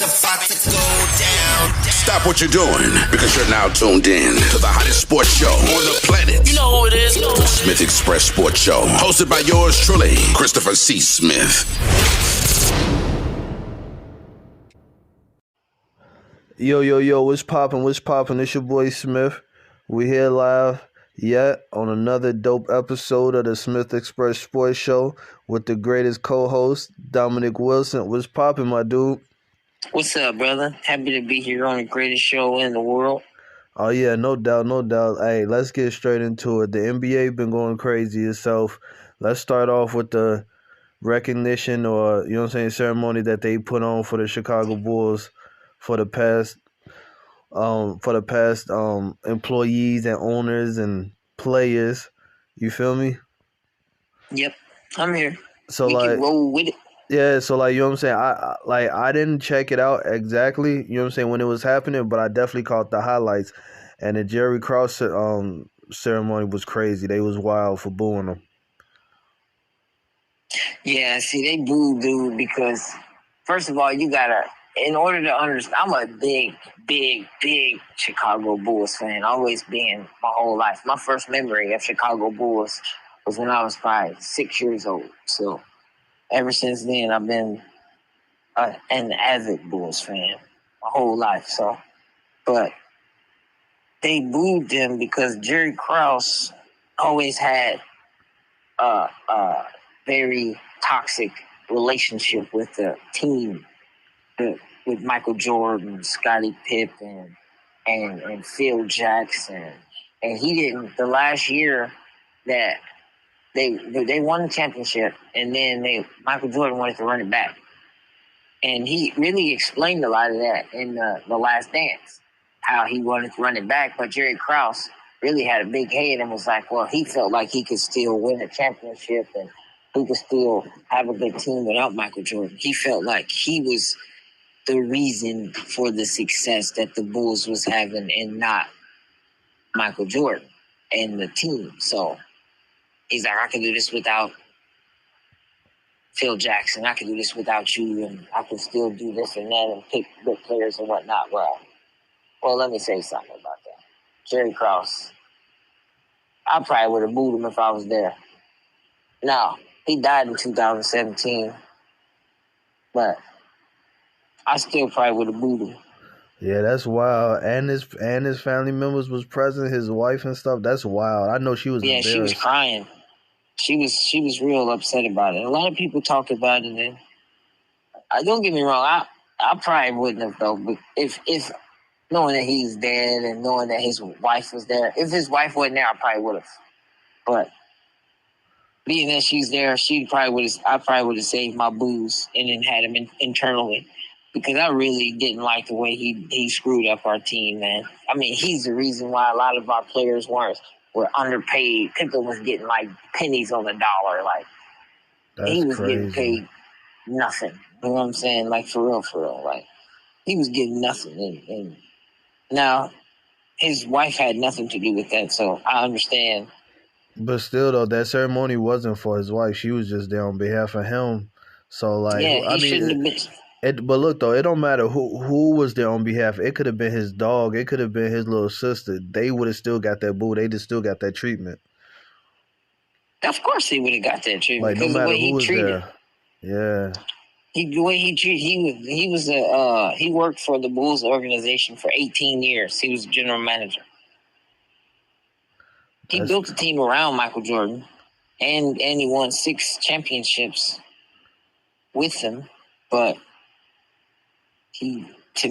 about to go down. Stop what you're doing because you're now tuned in to the hottest sports show on the planet. You know who it is. The Smith Xpress Sports Show, hosted by yours truly, Christopher C. Smith. Yo, what's poppin'? It's your boy Smith. We here live yet on another dope episode of the Smith Xpress Sports Show with the greatest co-host, Dominick Wilson. What's poppin', my dude? What's up, brother? Happy to be here on the greatest show in the world. Oh, yeah, no doubt. Hey, let's get straight into it. The NBA been going crazy itself. Let's start off with the recognition or, ceremony that they put on for the Chicago Bulls for the past employees and owners and players. You feel me? Yep, I'm here. So we can roll with it. Yeah, so you know what I'm saying? I didn't check it out exactly, you know what I'm saying, when it was happening, but I definitely caught the highlights. And the Jerry Krause ceremony was crazy. They was wild for booing him. Yeah, see, they booed dude because, first of all, you gotta, in order to understand, I'm a big Chicago Bulls fan, always been my whole life. My first memory of Chicago Bulls was when I was probably 6 years old. So ever since then, I've been an avid Bulls fan my whole life. So, but they booed them because Jerry Krause always had a very toxic relationship with the team, with Michael Jordan, Scottie Pippen, and Phil Jackson. And he didn't, the last year that they won the championship, and then Michael Jordan wanted to run it back. And he really explained a lot of that in The Last Dance, how he wanted to run it back. But Jerry Krause really had a big head and was like, well, he felt like he could still win a championship and he could still have a good team without Michael Jordan. He felt like he was the reason for the success that the Bulls was having and not Michael Jordan and the team. So he's like, I can do this without Phil Jackson. I can do this without you, and I can still do this and that and pick good players and whatnot. Well, let me say something about that. Jerry Krause, I probably would have booed him if I was there. No, he died in 2017, but I still probably would have booed him. Yeah, that's wild. And his family members was present, his wife and stuff. That's wild. I know she was embarrassed. She was crying. She was real upset about it. A lot of people talked about it, and don't get me wrong, I probably wouldn't have though. But if knowing that he's dead and knowing that his wife was there, if his wife wasn't there, I probably would have. But being that she's there, I probably would have saved my booze and then had him internally. Because I really didn't like the way he screwed up our team, man. I mean, he's the reason why a lot of our players were underpaid. Pippen was getting like pennies on the dollar. Like, he was crazy. getting paid nothing. You know what I'm saying? Like, for real. Like, he was getting nothing. And now, his wife had nothing to do with that, so I understand. But still, though, that ceremony wasn't for his wife. She was just there on behalf of him. So, like, yeah, shouldn't have been. But look, though, it don't matter who was there on behalf. It could have been his dog. It could have been his little sister. They would have still got that boo. They just still got that treatment. Of course he would have got that treatment. Like, no matter the way who was treated. there. Yeah. The way he treated, he worked for the Bulls organization for 18 years. He was general manager. He built a team around Michael Jordan, and he won 6 championships with him. But he was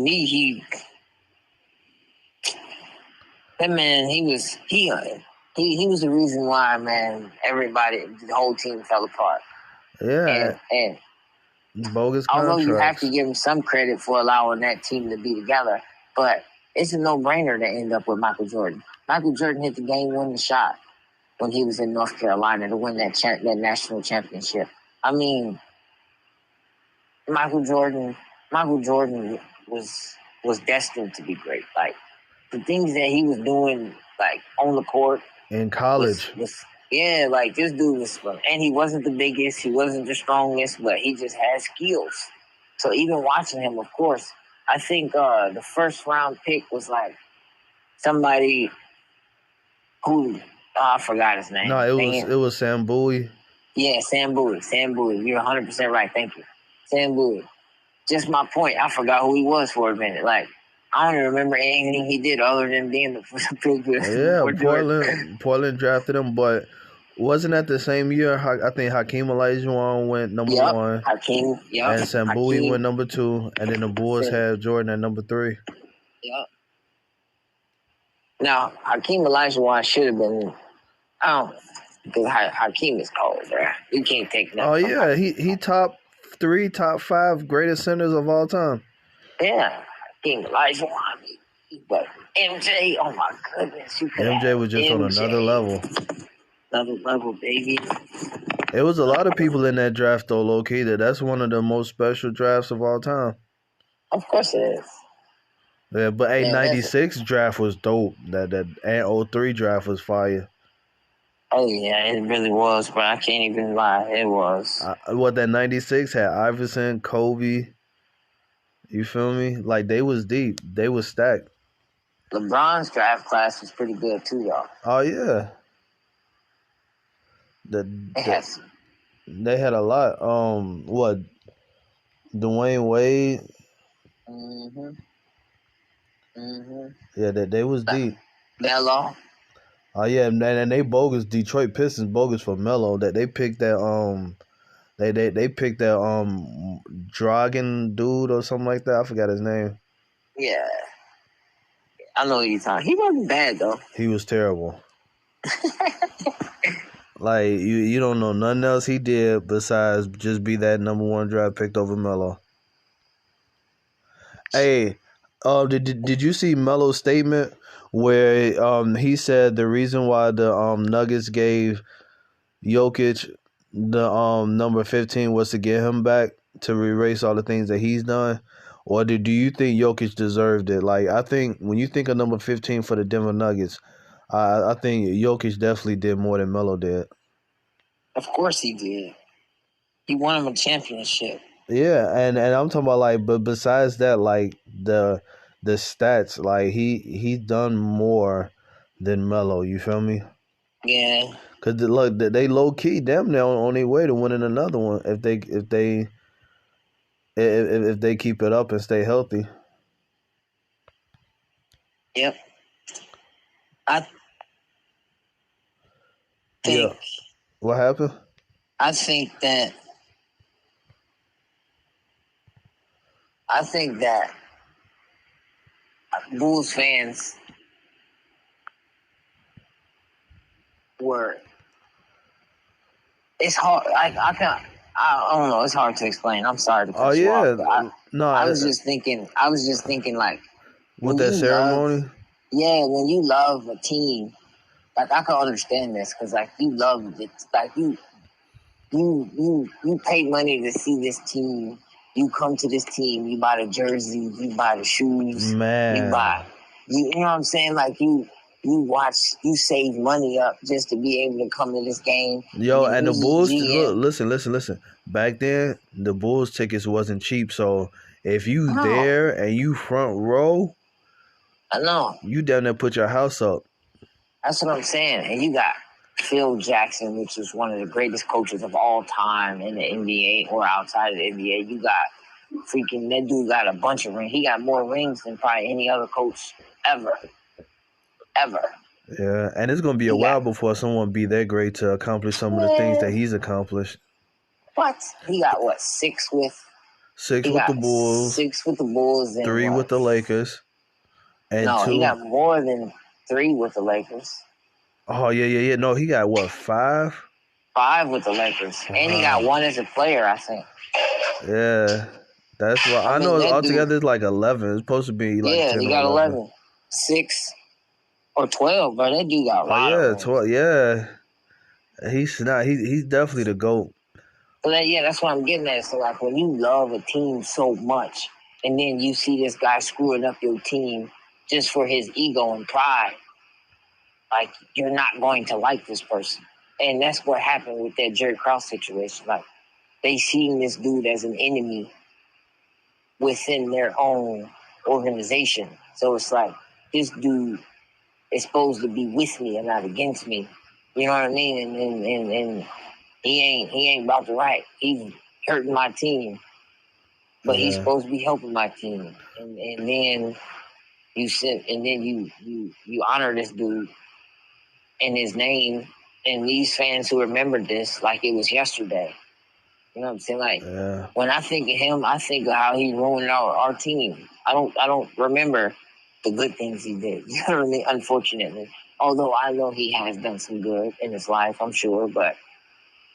the reason why, man, the whole team fell apart. Yeah. And bogus although contracts. you have to give him some credit for allowing that team to be together, but it's a no-brainer to end up with Michael Jordan. Michael Jordan hit the game-winning shot when he was in North Carolina to win that national championship. I mean, Michael Jordan was destined to be great. Like, the things that he was doing, like, on the court in college. Like, this dude was fun. And he wasn't the biggest, he wasn't the strongest, but he just had skills So even watching him, of course, I think the first round pick was like somebody who I forgot his name. No, it was Sam Bowie. Yeah, Sam Bowie. Sam Bowie. You're 100% right. Thank you. Sam Bowie. Just my point. I forgot who he was for a minute. Like, I don't even remember anything he did other than being the pick. Yeah, Portland drafted him, but wasn't that the same year? I think Hakeem Olajuwon went number one. Hakeem. Yep. And Sam Bowie went number 2, and then the Bulls had Jordan at number 3. Yep. Now, Hakeem Olajuwon should have been, I don't know, because Hakeem is cold, bro. You can't take nothing. Oh, yeah. He top 3, top 5 greatest centers of all time. Yeah. Hakeem Olajuwon. But MJ, oh, my goodness. MJ was just on another level. Another level, baby. It was a lot of people in that draft, though, low-key. That's one of the most special drafts of all time. Of course it is. Yeah, but 96 draft was dope. That and 03 draft was fire. Oh yeah, it really was, but I can't even lie, it was. That 96 had Iverson, Kobe. You feel me? Like they was deep. They was stacked. LeBron's draft class was pretty good too, y'all. Oh yeah. They had a lot. What? Dwayne Wade. Yeah, they was deep. Melo. Oh yeah, and they bogus. Detroit Pistons bogus for Melo. That they picked that they picked that Dragon dude or something like that. I forgot his name. Yeah, I know what you're talking. He wasn't bad though. He was terrible. Like you don't know nothing else he did besides just be that number 1 draft picked over Melo. Hey, did you see Melo's statement where he said the reason why the Nuggets gave Jokic the number 15 was to get him back to erase all the things that he's done? Or do you think Jokic deserved it? Like, I think when you think of number 15 for the Denver Nuggets, I think Jokic definitely did more than Melo did. Of course he did. He won him a championship. Yeah, and I'm talking about like, but besides that, like the stats, like he done more than Melo. You feel me? Yeah. Cause look, they low key damn near on their way to winning another one if they keep it up and stay healthy. Yep. I think. Yeah. What happened? I think that Bulls fans were. It's hard. I don't know. It's hard to explain. I'm sorry to cut you off. I was just thinking like with that ceremony. When you love a team, like I can understand this because like you love it. Like you pay money to see this team. You come to this team. You buy the jerseys. You buy the shoes. Man, you know what I'm saying? Like you watch. You save money up just to be able to come to this game. Yo, and the Bulls. Look, listen. Back then, the Bulls tickets wasn't cheap. So if you there and you front row, I know you down there put your house up. That's what I'm saying. And you got Phil Jackson, which is one of the greatest coaches of all time in the NBA or outside of the NBA. You got freaking, that dude got a bunch of rings. He got more rings than probably any other coach ever. Yeah, and it's going to be a while before someone be that great to accomplish some of the things that he's accomplished. What? He got, what, 6 with the Bulls. 6 with the Bulls. And 3 with the Lakers. And no, 2. he got more than 3 with the Lakers. Oh, yeah. No, he got, what, 5? 5 with the Lakers. And he got 1 as a player, I think. Yeah. That's what I know. Altogether, it's like 11. It's supposed to be like 10 he got 11. 6 or 12, bro. That dude got a lot of 12. Yeah. He's definitely the GOAT. But that's what I'm getting at. So, like, when you love a team so much, and then you see this guy screwing up your team just for his ego and pride, like, you're not going to like this person. And that's what happened with that Jerry Krause situation. Like, they seen this dude as an enemy, within their own organization. So it's like this dude is supposed to be with me and not against me. You know what I mean? And he ain't about to right. He's hurting my team, but he's supposed to be helping my team. And then you honor this dude in his name, and these fans who remember this like it was yesterday. You know what I'm saying? Like when I think of him, I think of how he ruined our team. I don't remember the good things he did. You know what I mean? Unfortunately, although I know he has done some good in his life, I'm sure, but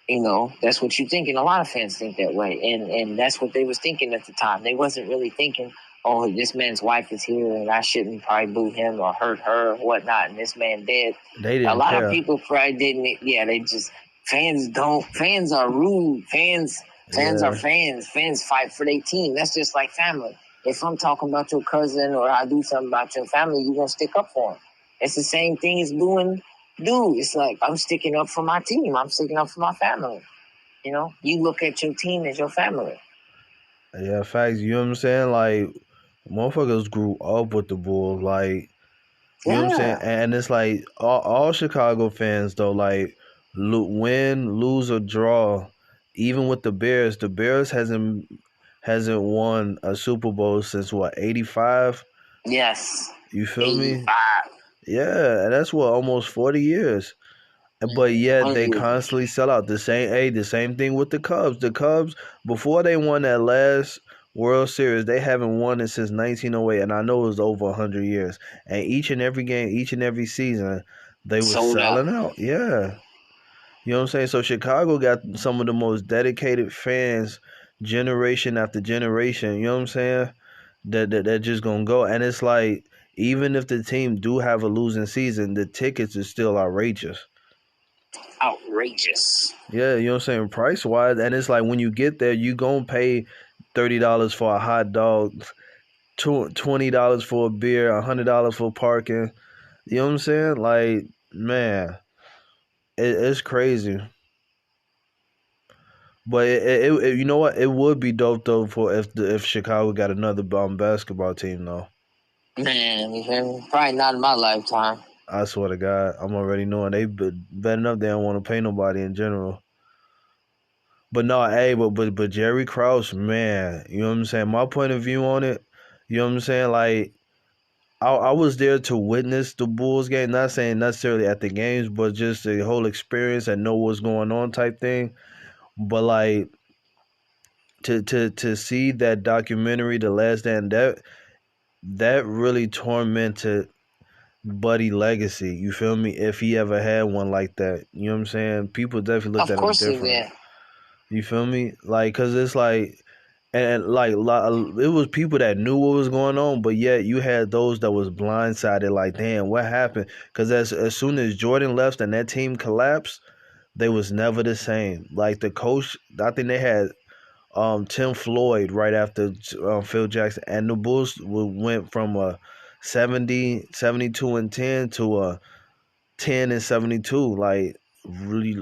you know, that's what you think, and a lot of fans think that way, and that's what they was thinking at the time. They wasn't really thinking, oh, this man's wife is here, and I shouldn't probably boo him or hurt her or whatnot, and this man dead. They didn't A lot care. of people probably didn't. Yeah, they just fans don't. Fans are rude. Fans are fans. Fans fight for their team. That's just like family. If I'm talking about your cousin or I do something about your family, you're gonna stick up for him. It's the same thing as booing. Dude, it's like I'm sticking up for my team. I'm sticking up for my family. You know, you look at your team as your family. Yeah, facts. You know what I'm saying? Like, motherfuckers grew up with the Bulls. Like, you know what I'm saying? And it's like all Chicago fans though, like, win, lose or draw, even with the Bears hasn't won a Super Bowl since what, 85? Yes. You feel 85. me? Yeah, and that's what, almost 40 years. But yet they constantly sell out. The same thing with the Cubs. The Cubs, before they won that last World Series, they haven't won it since 1908, and I know it was over 100 years. And each and every game, each and every season, they were selling out. Yeah. You know what I'm saying? So Chicago got some of the most dedicated fans generation after generation, you know what I'm saying? That just gonna go. And it's like, even if the team do have a losing season, the tickets is still outrageous. Outrageous. Yeah, you know what I'm saying? Price wise, and it's like when you get there, you gonna pay $30 for a hot dog, $20 for a beer, $100 for parking. You know what I'm saying? Like, man, it's crazy. But you know what? It would be dope though for if Chicago got another basketball team though. Man, you hear me? Probably not in my lifetime. I swear to God, I'm already knowing they bet enough they don't want to pay nobody in general. But no, hey, but Jerry Krause, man, you know what I'm saying? My point of view on it, you know what I'm saying? Like, I was there to witness the Bulls game, not saying necessarily at the games, but just the whole experience and know what's going on type thing. But like to see that documentary, The Last Stand, that really tormented Buddy legacy. You feel me? If he ever had one like that, you know what I'm saying? People definitely looked at him different. Of course he did. You feel me? Like, cause it's like, and like, it was people that knew what was going on, but yet you had those that was blindsided. Like, damn, what happened? Cause as soon as Jordan left and that team collapsed, they was never the same. Like the coach, I think they had Tim Floyd right after Phil Jackson, and the Bulls went from a 72-10 to a 10-72. Like, really,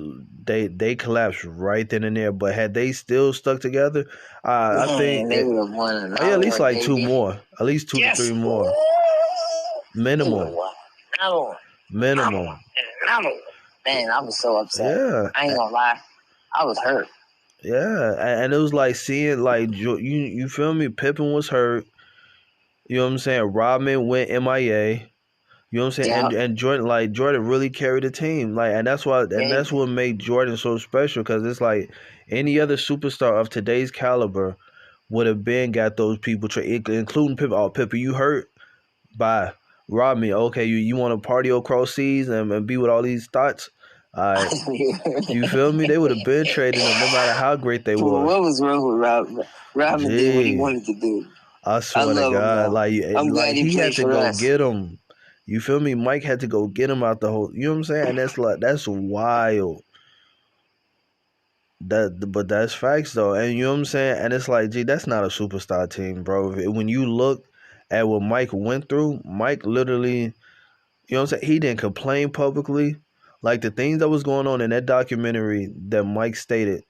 they collapsed right then and there. But had they still stuck together, I think they would have won at least like two more, at least two to three more, minimum. Minimum. Man, I was so upset. Yeah, I ain't gonna lie, I was hurt. Yeah, and it was like seeing, like, you feel me? Pippen was hurt. You know what I'm saying? Rodman went MIA. You know what I'm saying? And Jordan really carried the team. Like, and that's what made Jordan so special, because it's like any other superstar of today's caliber would have been got those people, including Pippen. Oh, Pippen, you hurt? Bye. Rodman, okay, you want to party across seas and be with all these thoughts? You feel me? They would have been trading them no matter how great they were. What was wrong with Rodman? Rodman did what he wanted to do. I swear to God, like he had to go get him. You feel me? Mike had to go get him out the whole. You know what I'm saying? And that's wild. But that's facts though, and you know what I'm saying. And it's like, gee, that's not a superstar team, bro. When you look at what Mike went through, Mike literally, you know what I'm saying. He didn't complain publicly. Like the things that was going on in that documentary that Mike stated,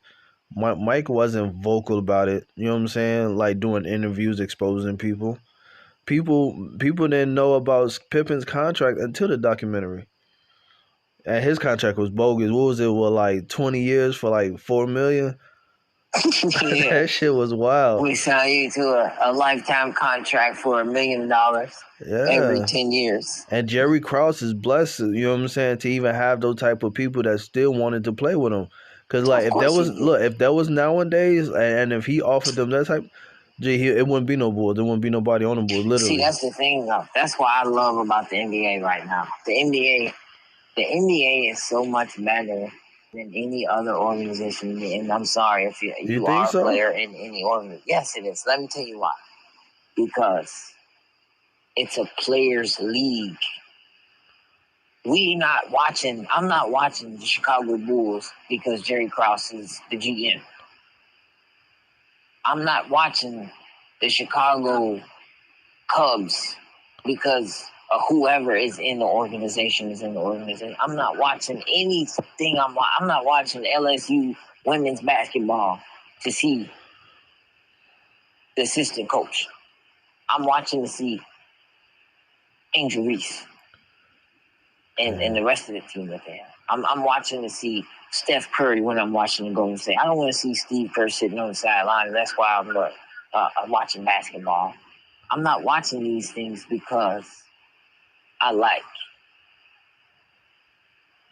Mike wasn't vocal about it. You know what I'm saying? Like doing interviews, exposing people. People didn't know about Pippen's contract until the documentary. And his contract was bogus. What was it? Well, like 20 years for like 4 million. Yeah. That shit was wild. We sign you to a lifetime contract for $1 million every Yeah. 10 years. And Jerry Krause is blessed, you know what I'm saying, to even have those type of people that still wanted to play with him. Cause like Of course he did. if that was nowadays, and if he offered them that type, it wouldn't be no Bulls. There wouldn't be nobody on the Bulls, See, literally. that's the thing, though. That's what I love about the NBA right now. The NBA is so much better than any other organization. And I'm sorry if You you think are a so? player in any organization. Yes, it is. Let me tell you why. Because it's a players' league. I'm not watching the Chicago Bulls because Jerry Krause is the GM. I'm not watching the Chicago Cubs because whoever is in the organization is in the organization. I'm not watching anything. I'm not watching LSU women's basketball to see the assistant coach. I'm watching to see Angel Reese and the rest of the team that they have. I'm watching to see Steph Curry when I'm watching the Golden State. I don't want to see Steve Kerr sitting on the sideline, and that's why I'm watching basketball. I'm not watching these things because I like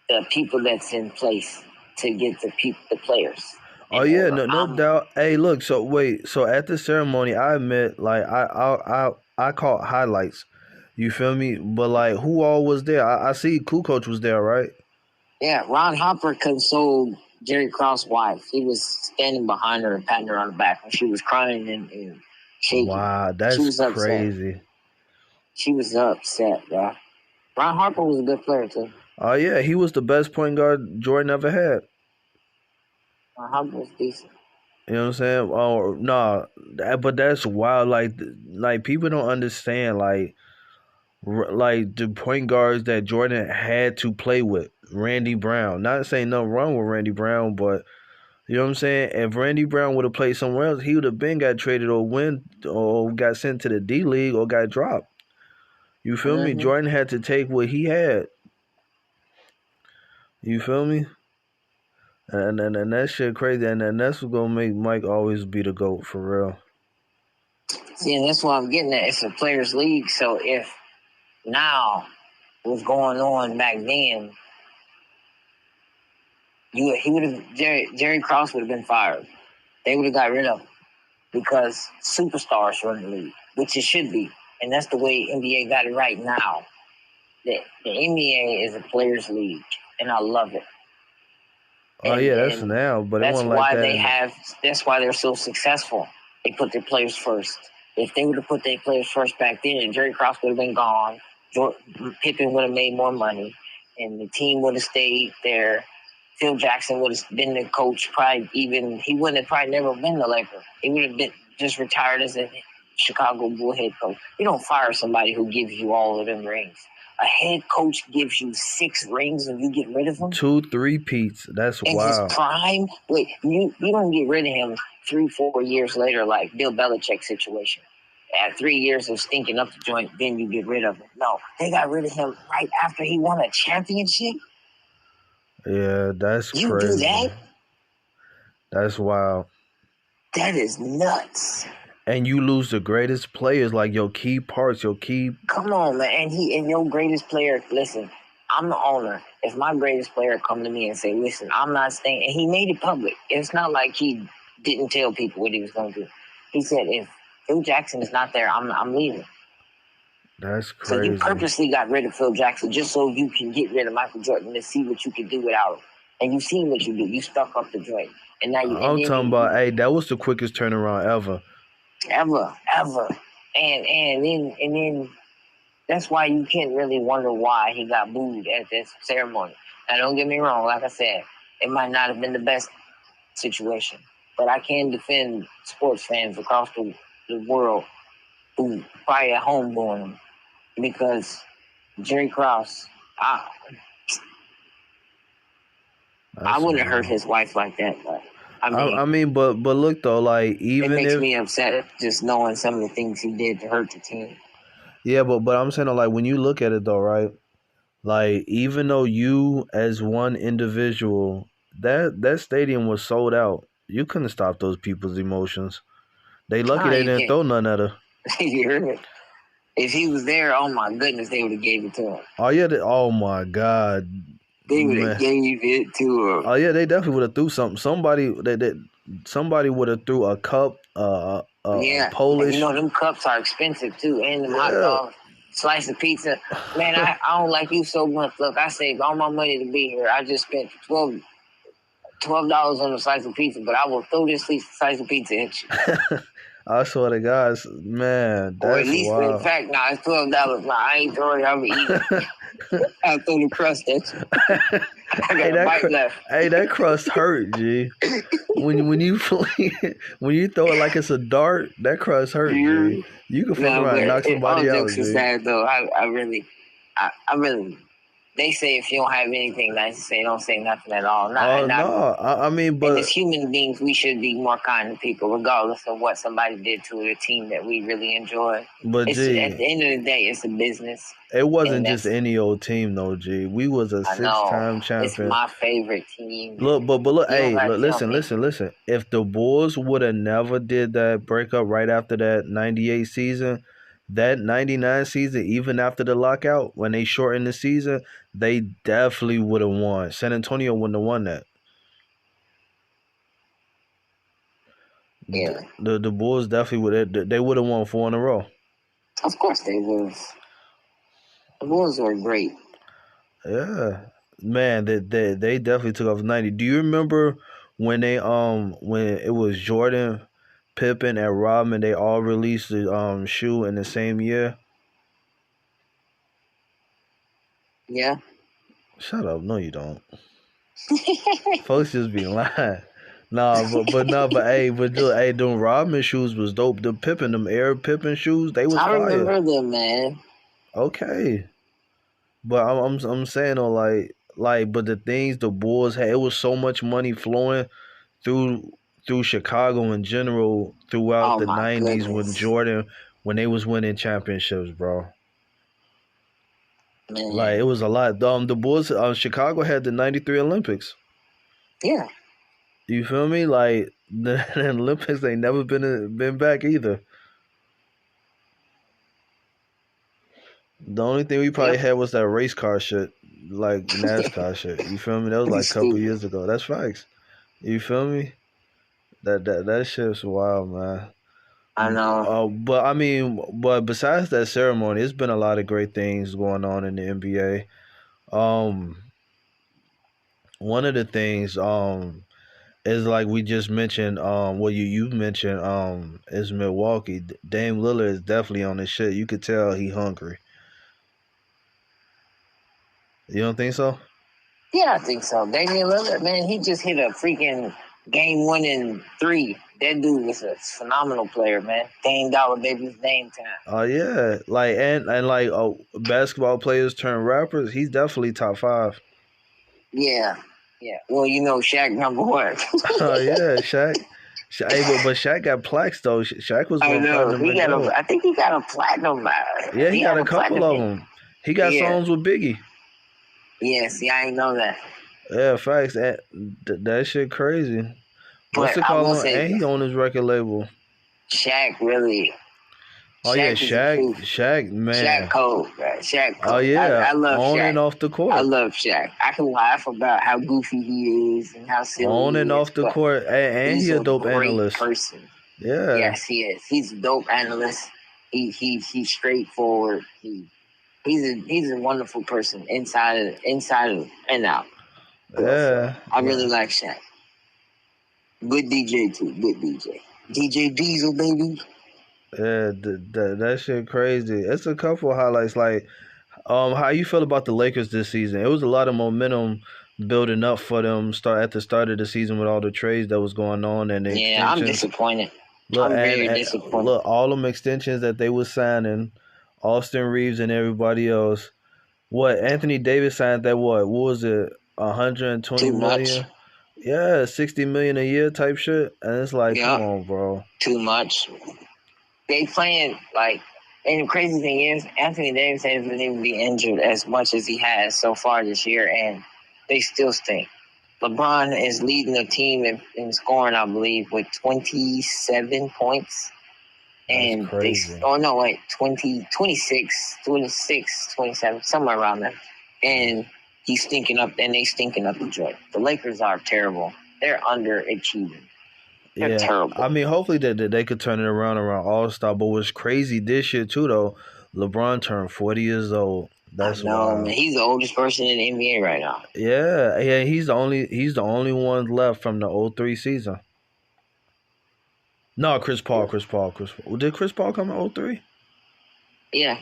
the people that's in place to get the players. Oh yeah, no doubt. Hey, look, so wait, so at the ceremony, I admit, like I caught highlights. You feel me? But like, who all was there? I see Kukoc was there, right? Yeah, Ron Hopper consoled Jerry Krause's wife. He was standing behind her and patting her on the back when she was crying and shaking. Wow, She that's was upset. crazy. She was upset, bro. Ron Harper was a good player too. Oh yeah, he was the best point guard Jordan ever had. Ron Harper was decent. You know what I'm saying? Oh no, but that's wild. Like people don't understand. Like the point guards that Jordan had to play with. Randy Brown. Not saying nothing wrong with Randy Brown, but you know what I'm saying? If Randy Brown would have played somewhere else, he would have been got traded or got sent to the D League or got dropped. You feel me? Jordan had to take what he had. You feel me? And that shit crazy. And that's what's gonna make Mike always be the GOAT for real. See, and that's what I'm getting at. It's a players' league. So if now what's going on back then, Jerry Krause would have been fired. They would have got rid of him because superstars run the league, which it should be. And that's the way NBA got it right now. The NBA is a players' league, and I love it. Oh yeah, that's now, but it that's wasn't why like that. they have. That's why they're so successful. They put their players first. If they would have put their players first back then, Jerry Krause would have been gone. Pippen would have made more money, and the team would have stayed there. Phil Jackson would have been the coach. He wouldn't have probably never been the Laker. He would have been just retired as a Chicago Bull head coach. You don't fire somebody who gives you all of them rings. A head coach gives you 6 rings and you get rid of him? 2 3-peats. That's in wild. His prime? Wait, you don't get rid of him 3-4 years later like Bill Belichick situation. At 3 years of stinking up the joint, then you get rid of him. No, they got rid of him right after he won a championship? Yeah, that's crazy. You do that? That's wild. That is nuts. And you lose the greatest players, like your key parts, your key. Come on, man. And your greatest player, listen, I'm the owner. If my greatest player come to me and say, listen, I'm not staying, and he made it public. It's not like he didn't tell people what he was going to do. He said, if Phil Jackson is not there, I'm leaving. That's crazy. So you purposely got rid of Phil Jackson just so you can get rid of Michael Jordan to see what you can do without him. And you've seen what you do. You stuck up the joint. And now I'm talking about, hey, that was the quickest turnaround ever. Ever. And then that's why you can't really wonder why he got booed at this ceremony. Now, don't get me wrong. Like I said, it might not have been the best situation. But I can defend sports fans across the world who probably at home doing them. Because Jerry Krause, I wouldn't have hurt his wife like that. But I mean, but look though, like it even makes if me upset just knowing some of the things he did to hurt the team. yeah, but I'm saying like when you look at it though, right? Like even though you as one individual, that stadium was sold out. You couldn't stop those people's emotions. They lucky Nah, they you didn't can't. throw none at her. You heard me? If he was there, oh my goodness, they would have gave it to him. Oh yeah, oh my God, They would have man. gave it to him. Oh yeah, they definitely would have threw something. Somebody would have threw a cup, a Yeah, and you Polish. know them cups are expensive too, and them hot Yeah. dogs, slice of pizza. Man, I don't like you so much. Look, I saved all my money to be here. I just spent $12 on a slice of pizza, but I will throw this slice of pizza at you. I swear to God, man, Or at that's least, in wild. fact, nah, it's $12. Nah, I ain't throwing it. I'm eating it. I'll throw the crust at you. I got a bite left. Hey, that crust hurt, G. When you when you throw it like it's a dart, that crust hurt, G. You can fuck No, around and knock but all somebody out, jokes G. aside, though, I really, they say if you don't have anything nice to say, don't say nothing at all. Oh no, I mean, And but as human beings, we should be more kind to people, regardless of what somebody did to a team that we really enjoy. It's, G, at the end of the day, it's a business. it wasn't and just any old team though, G. We was a I know. six-time It's champion. my favorite team. Look, but look, You don't hey, gotta look, tell me. listen. If the Bulls would have never did that breakup right after that '98 season, that '99 season, even after the lockout, when they shortened the season, they definitely would have won. San Antonio wouldn't have won that. Yeah, The Bulls definitely would. They would have won 4 in a row. of course they was. The Bulls were great. Yeah, man, they definitely took off '90. Do you remember when when it was Jordan, Pippen, and Rodman? They all released the shoe in the same year. Yeah. Shut up! No, you don't. Folks just be lying. Nah, but hey, them Rodman shoes was dope. The Pippen, them Air Pippen shoes, they was I fire. remember them, man. Okay, but I'm saying though, but the things the Bulls had, it was so much money flowing through Chicago in general throughout Oh the my '90s when goodness, Jordan when they was winning championships, bro. man. Like it was a lot. The Bulls, Chicago had the '93 Olympics. Yeah. You feel me? Like the Olympics ain't never been back either. The only thing we probably had was that race car shit, like NASCAR shit. You feel me? That was like a couple Stupid. years ago. That's facts. You feel me? That shit's wild, man. I know. But I mean, but besides that ceremony, it's been a lot of great things going on in the NBA. One of the things is like we just mentioned. Well, you mentioned is Milwaukee. Dame Lillard is definitely on this shit. You could tell he hungry. You don't think so? Yeah, I think so. Damian Lillard, man, he just hit a freaking game 1 and 3. That dude was a phenomenal player, man. Dame Dollar Baby's name time. Oh yeah, like and like basketball players turn rappers. He's definitely top 5. Yeah. Yeah. Well, you know, Shaq number 1. Oh yeah, Shaq. Hey, but Shaq got plaques though. Shaq was I going know. platinum and gold. I think he got a platinum. Yeah, he got a couple platinum. of them. He got Yeah. songs with Biggie. Yeah, see, I ain't know that. Yeah, facts. That shit crazy. What's But it I will called? say, And he on his record label. Shaq really. Oh yeah, is the truth. Shaq, man. Shaq cold, right? Shaq cold. Oh yeah, I love on Shaq. and off the court. I love Shaq. I can laugh about how goofy he is and how silly On he and is, off the but court, and he's he a dope great analyst. person. Yeah. Yes, he is. He's a dope analyst. He's straightforward. He's a wonderful person inside and out. Yeah. I really like Shaq. Good DJ too. Good DJ. DJ Diesel, baby. Yeah, that shit crazy. It's a couple highlights. Like, how you feel about the Lakers this season? It was a lot of momentum building up for them. At the start of the season with all the trades that was going on and the Yeah, I'm extensions. disappointed. Look, I'm very disappointed. Look, all them extensions that they was signing, Austin Reeves and everybody else. What Anthony Davis signed that what was it? 120 Too much. million. Yeah, 60 million a year type shit, and it's like, come Yeah, on, bro. too much. They playing like, and the crazy thing is, Anthony Davis hasn't been able to be injured as much as he has so far this year, and they still stink. LeBron is leading the team in scoring, I believe, with 27 points. That's And crazy. 26, 27, somewhere around there. And he's stinking up, and they stinking up the joint. The Lakers are terrible. They're underachieving. They're terrible. I mean, hopefully that they could turn it around All-Star. But what's crazy this year too, though, LeBron turned 40 years old. That's I know, wild. man. He's the oldest person in the NBA right now. Yeah. He's the only one left from the 03 season. No, Chris Paul. Did Chris Paul come in 03? Yeah,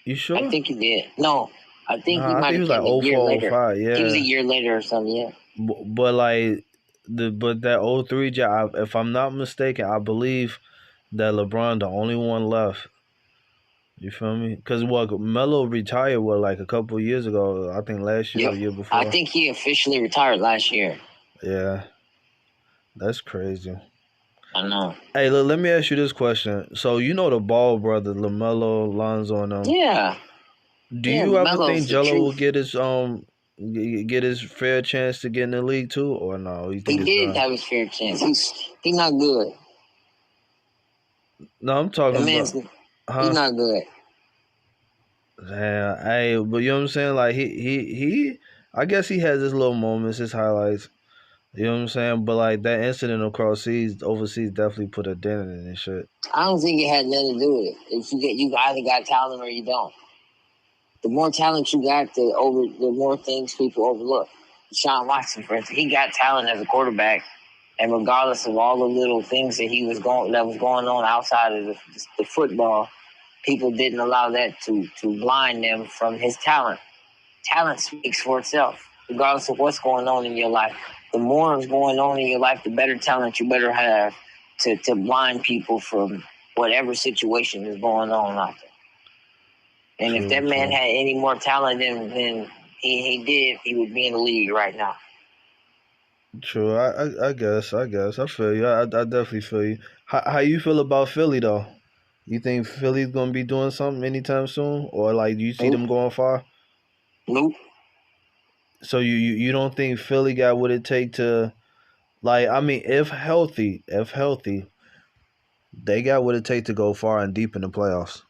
You sure? I think he did. No, I think he I might think have he was came a year like 04, later. 05. Yeah. He was a year later or something. Yeah. But like that 03 job, if I'm not mistaken, I believe that LeBron the only one left. You feel me? Because Melo retired like a couple of years ago. I think last year or the year before. I think he officially retired last year. Yeah, that's crazy. I know. Hey, look, let me ask you this question. So you know the Ball brothers, LaMelo, Lonzo, and them. Yeah. Do you ever think Jello will get his fair chance to get in the league too, or no? You think he did have his fair chance. He's not good. No, I'm talking about. He's not good. Damn, hey, but you know what I'm saying? Like he I guess he has his little moments, his highlights. You know what I'm saying? But like that incident overseas definitely put a dent in it and shit. I don't think it had nothing to do with it. You either got talent or you don't. The more talent you got, the more things people overlook. Deshaun Watson, for instance, he got talent as a quarterback, and regardless of all the little things that was going on outside of the football, people didn't allow that to blind them from his talent. Talent speaks for itself, regardless of what's going on in your life. The more is going on in your life, the better talent you better have to blind people from whatever situation is going on out there. And if that man had any more talent than he did, he would be in the league right now. True, I guess. I feel you. I definitely feel you. How you feel about Philly though? You think Philly's gonna be doing something anytime soon, or like do you see them going far? Nope. So you don't think Philly got what it take to, like, I mean, if healthy, they got what it take to go far and deep in the playoffs?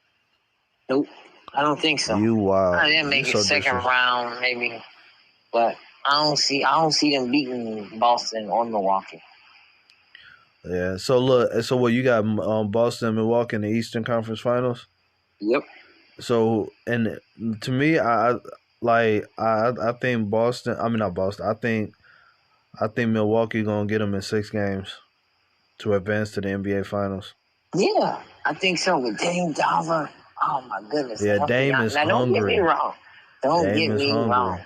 Nope. I don't think so. You wild. I didn't make it second round, maybe, but I don't see them beating Boston or Milwaukee. Yeah. So look. So what you got? Boston and Milwaukee in the Eastern Conference Finals. Yep. So and to me, I think Boston. I mean not Boston. I think Milwaukee gonna get them in 6 games to advance to the NBA Finals. Yeah, I think so. With Dame Dollar. Oh my goodness. Yeah, Dame is hungry. Don't get me wrong. Don't get me wrong.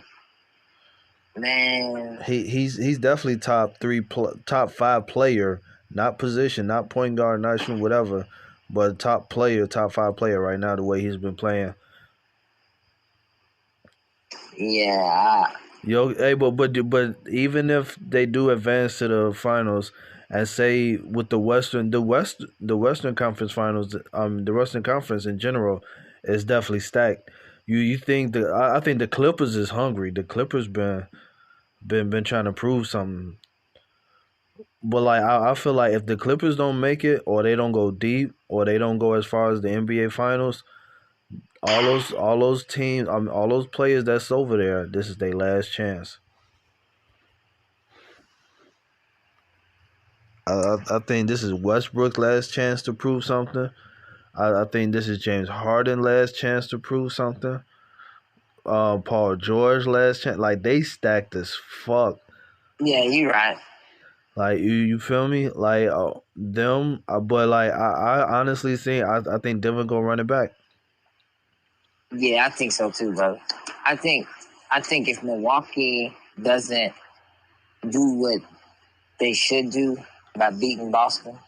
Man, he's definitely top 5 player, not position, not point guard, not shooting, whatever, but top 5 player right now. The way he's been playing. Yeah. Hey, but even if they do advance to the finals, and say with the Western Conference Finals, the Western Conference in general is definitely stacked. You think I think the Clippers is hungry. The Clippers been trying to prove something. But like I feel like if the Clippers don't make it, or they don't go deep, or they don't go as far as the NBA Finals, all those teams, all those players that's over there, this is their last chance. I think this is Westbrook's last chance to prove something. I think this is James Harden's last chance to prove something. Paul George last chance. Like, they stacked as fuck. Yeah, you're right. Like, you feel me? Like, them. But like, I honestly think I think Denver gonna run it back. Yeah, I think so too, brother. I think if Milwaukee doesn't do what they should do by beating Boston,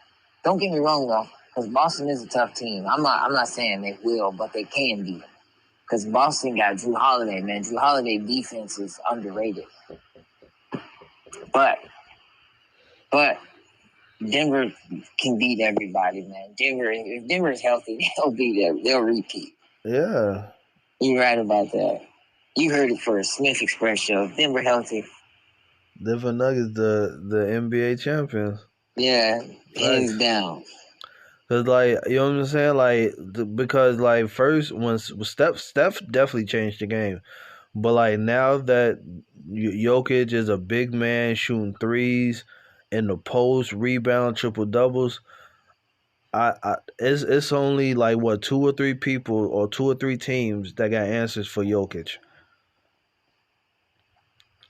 don't get me wrong though, because Boston is a tough team. I'm not saying they will, but they can be. Because Boston got Drew Holiday, man. Drew Holiday defense is underrated. But But Denver can beat everybody, man. If Denver's healthy, they'll beat them. They'll repeat. Yeah. You're right about that. You heard it first. Smith Express Show. If Denver healthy. Denver Nuggets, the NBA champions. Yeah, hands Facts. down. Cause like you know what I'm saying, like because like first when Steph definitely changed the game, but like now that Jokic is a big man shooting threes in the post, rebound, triple doubles, it's only like what two or three people or two or three teams that got answers for Jokic.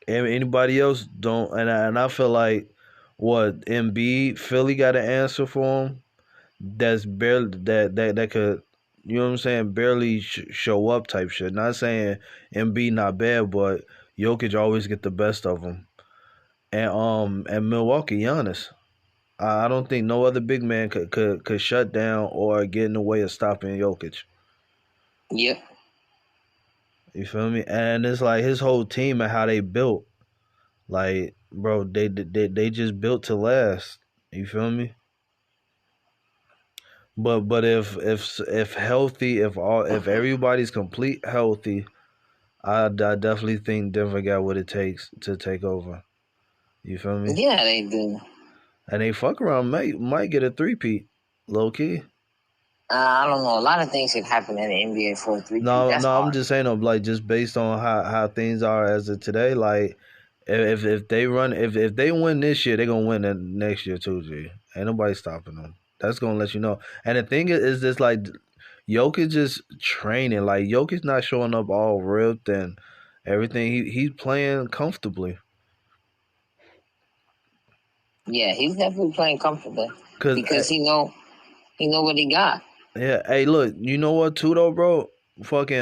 And anybody else don't, and I feel like what Embiid, Philly got an answer for him. That's barely that could, you know what I'm saying, barely show up type shit. Not saying Embiid not bad, but Jokic always get the best of him. And Milwaukee, Giannis. I don't think no other big man could shut down or get in the way of stopping Jokic. Yep. You feel me? And it's like his whole team and how they built. Like, bro, they just built to last. You feel me? But if healthy, if everybody's complete healthy, I definitely think Denver got what it takes to take over. You feel me? Yeah, they do. And they fuck around might get a three-peat, low key. I don't know. A lot of things could happen in the NBA for a 3-2. No, That's no, I'm hard. just saying, like just based on how things are as of today, like if they run if they win this year, they're gonna win the next year too. G, ain't nobody stopping them. That's gonna let you know. And the thing is this like Jokic just training. Like Jokic not showing up all ripped and everything. He's playing comfortably. Yeah, he's definitely playing comfortably Cause because he know what he got. yeah, hey, look, you know what too though, bro? Fucking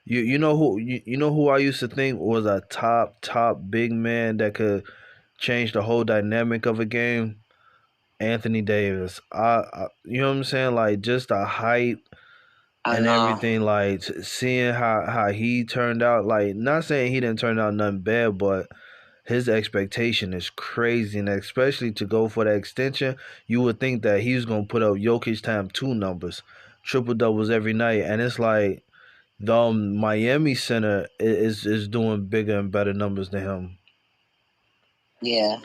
you know who you know who I used to think was a top big man that could change the whole dynamic of a game. Anthony Davis. You know what I'm saying? Like just the height I and know. everything. Like seeing how he turned out. Like not saying he didn't turn out nothing bad, but his expectation is crazy, and especially to go for that extension, you would think that he was gonna put up Jokic time two numbers, triple doubles every night, and it's like the Miami center is doing bigger and better numbers than him. Yeah,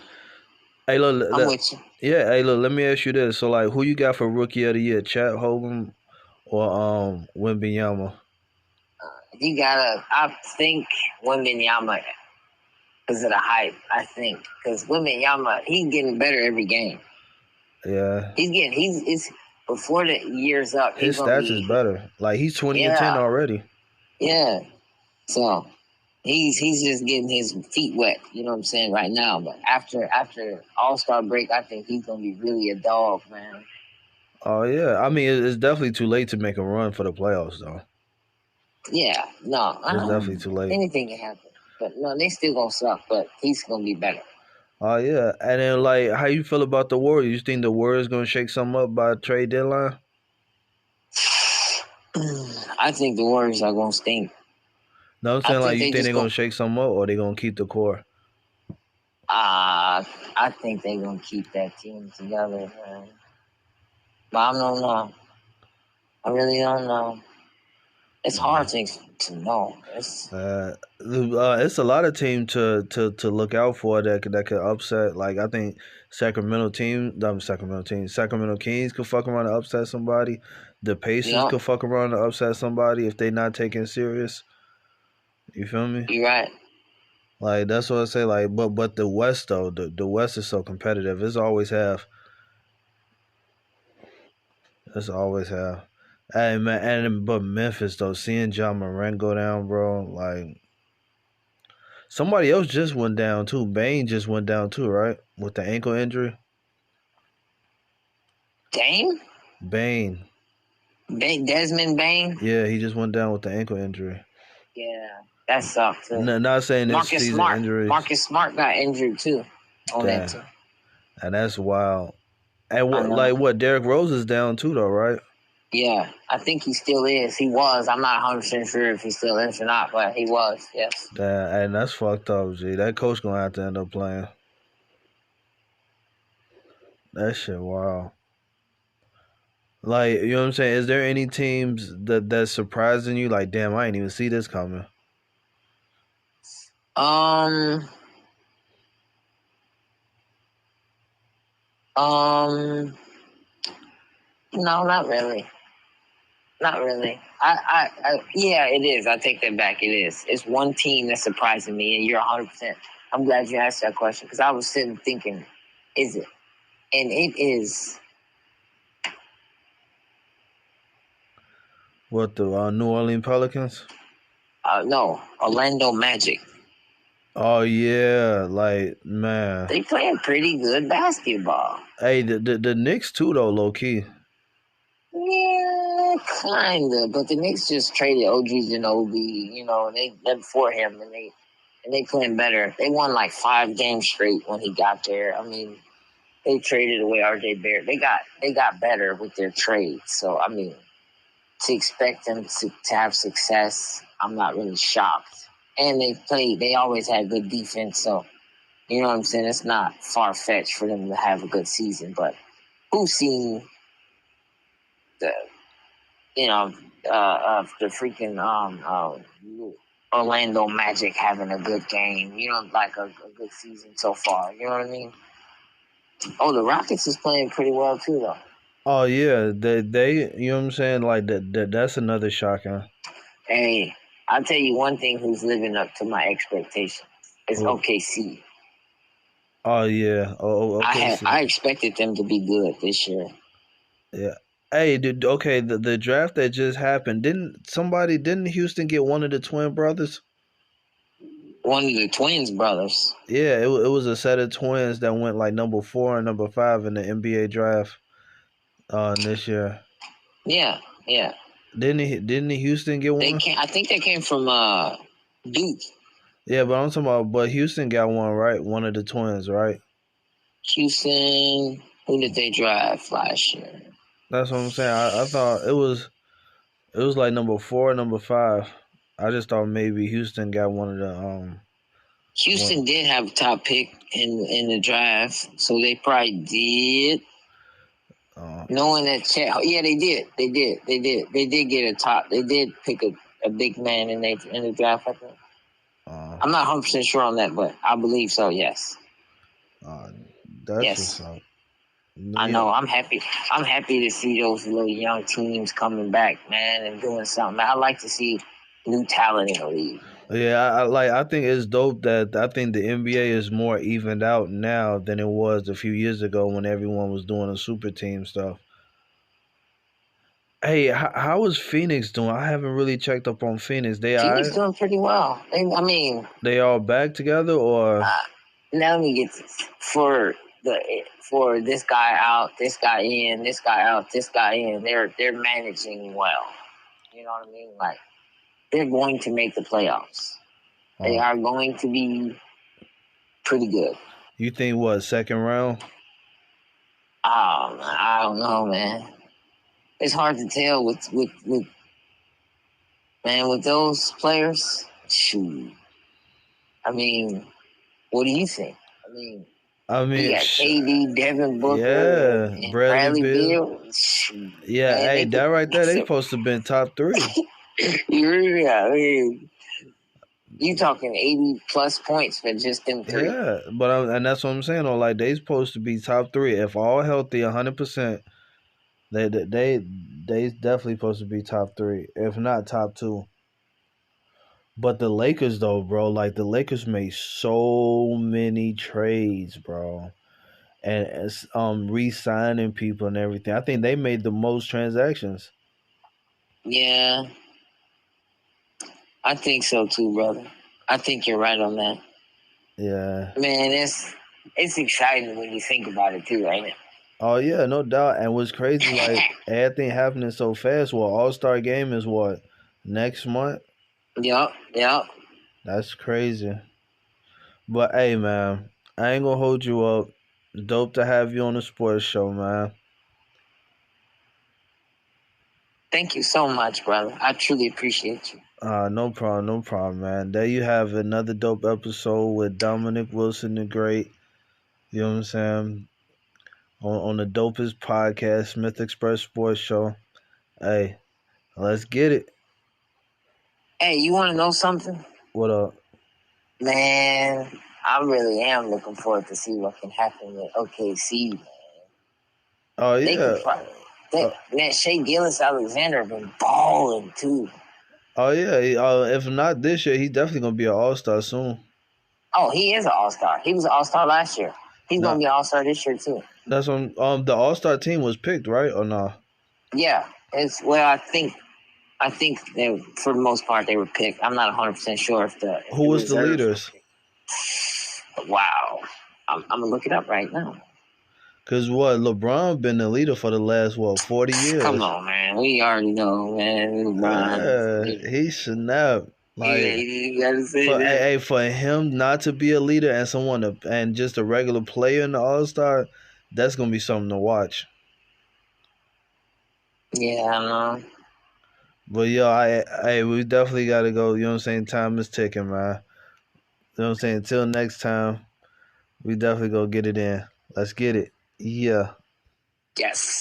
Hey, look, I'm with you. yeah, hey, look, let me ask you this. So, like, who you got for Rookie of the Year, Chat Hogan or Wembanyama? You gotta. I think Wembanyama because of the hype. I think because Wembanyama he's getting better every game. Yeah, He's before the year's up. He's his gonna stats is be better. Like, he's 20-10 yeah already. yeah. So he's just getting his feet wet. You know what I'm saying right now. But after All-Star break, I think he's gonna be really a dog, man. Oh yeah, I mean, it's definitely too late to make a run for the playoffs, though. Yeah, no, It's definitely too late. anything can happen. But no, they still gonna suck. But he's gonna be better. Oh yeah, and then like, how you feel about the Warriors? You think the Warriors gonna shake something up by trade deadline? I think the Warriors are gonna stink. No, I'm I saying like, think you they think just they're go. gonna shake something up or they gonna keep the core? I think they're gonna keep that team together, man. But I don't know. I really don't know. It's hard to know. It's a lot of team to look out for that could upset. Like I think Sacramento Kings could fuck around and upset somebody. The Pacers Yep, could fuck around and upset somebody if they not taken serious. You feel me? you're right. Like that's what I say. Like, but the West though, the West is so competitive. It's always have. It's always have. Hey man, and but Memphis though, seeing John Morant go down, bro, like. Somebody else just went down too. Bane just went down too, right? With the ankle injury. Dame? Bane. Desmond Bain? Yeah, he just went down with the ankle injury. Yeah, that sucked too. Not saying this Marcus season Smart. injuries. Marcus Smart got injured too on that Damn. team. And that's wild. And I know. what Derrick Rose is down too though, right? Yeah, I think he still is. He was. I'm not 100% sure if he still is or not, but he was, yes. Damn, and that's fucked up, G. That coach gonna have to end up playing. That shit, wow. Like, you know what I'm saying? Is there any teams that's surprising you? Like, damn, I ain't even see this coming. Um, um, no, not really. Not really. Yeah, it is. I take that back. It is. It's one team that's surprising me, and you're 100%. I'm glad you asked that question because I was sitting thinking, is it? And it is. What, the New Orleans Pelicans? No, Orlando Magic. Oh yeah, like, man. They playing pretty good basketball. Hey, the Knicks too though, low key. Yeah, kinda. But the Knicks just traded OG Ginobili, and they for him, and they playing better. They won like 5 games straight when he got there. I mean, they traded away RJ Barrett. They got better with their trade. So I mean, to expect them to have success, I'm not really shocked. And they always had good defense, so you know what I'm saying? It's not far fetched for them to have a good season, but who's seen the the freaking Orlando Magic having a good game, like a good season so far. You know what I mean? Oh, the Rockets is playing pretty well too, though. Oh yeah, they you know what I'm saying? Like that's another shocking. Hey, I'll tell you one thing who's living up to my expectations is Who? OKC. Oh yeah. Oh okay. I expected them to be good this year. Yeah. Hey, dude. Okay, the draft that just happened, didn't Houston get one of the twin brothers? One of the twins brothers. Yeah, it was a set of twins that went like number 4 and number 5 in the NBA draft this year. Yeah. Didn't Houston get one? I think they came from Duke. Yeah, but I'm talking about, but Houston got one, right? One of the twins, right? Houston. Who did they draft last year? That's what I'm saying. I thought it was like number 4, number 5. I just thought maybe Houston got one of the Houston did have a top pick in the draft, so they probably did. Knowing that, yeah, they did. They did get a top. They did pick a big man in the draft. I think. I'm not 100% sure on that, but I believe so. Yes. That's yes. what's up. Yeah. I know. I'm happy. I'm happy to see those little young teams coming back, man, and doing something. I like to see new talent in the league. Yeah, I think it's dope that I think the NBA is more evened out now than it was a few years ago when everyone was doing the super team stuff. Hey, how is Phoenix doing? I haven't really checked up on Phoenix. Phoenix doing pretty well. They all back together, or now let me get this. For this guy out, this guy in, this guy out, this guy in. They're managing well. You know what I mean? Like they're going to make the playoffs. They are going to be pretty good. You think what, second round? Oh, I don't know, man. It's hard to tell with those players. Shoot. I mean, what do you think? You got KD, Devin Booker, and Bradley Beal. Yeah, man, hey, that right there, they supposed to have been top 3. Yeah, you talking 80+ points for just them 3. Yeah, but and that's what I'm saying. Though, like they supposed to be top 3 if all healthy, 100%. They definitely supposed to be top 3, if not top 2. But the Lakers, though, bro, like the Lakers made so many trades, bro, and re-signing people and everything. I think they made the most transactions. Yeah, I think so too, brother. I think you're right on that. Yeah, man, it's exciting when you think about it too, ain't it? Oh yeah, no doubt. And what's crazy, like everything happening so fast. Well, All-Star game is what, next month? Yup. That's crazy. But hey, man, I ain't gonna hold you up. Dope to have you on the sports show, man. Thank you so much, brother. I truly appreciate you. No problem, man. There you have another dope episode with Dominick Wilson the Great. You know what I'm saying? on the dopest podcast, Smith Express Sports Show. Hey, let's get it. Hey, you want to know something? What up? Man, I really am looking forward to see what can happen with OKC. Man. Oh They yeah. could probably, man, Shea Gilgeous-Alexander been balling too. Oh yeah. If not this year, he's definitely gonna be an All-Star soon. Oh, he is an All-Star. He was an All-Star last year. He's gonna be an All-Star this year too. That's when the All-Star team was picked, right, or no? Yeah, it's I think they, for the most part, they were picked. I'm not 100% sure if the Who was the leaders? Wow, I'm gonna look it up right now. Cause LeBron been the leader for the last 40 years. Come on, man. We already know, man. LeBron. He snapped. Like, yeah, you gotta say that. For him not to be a leader and and just a regular player in the All-Star, that's gonna be something to watch. Yeah, I know. But yo, we definitely gotta go. You know what I'm saying? Time is ticking, man. You know what I'm saying? Until next time, we definitely go get it in. Let's get it. Yeah. Yes.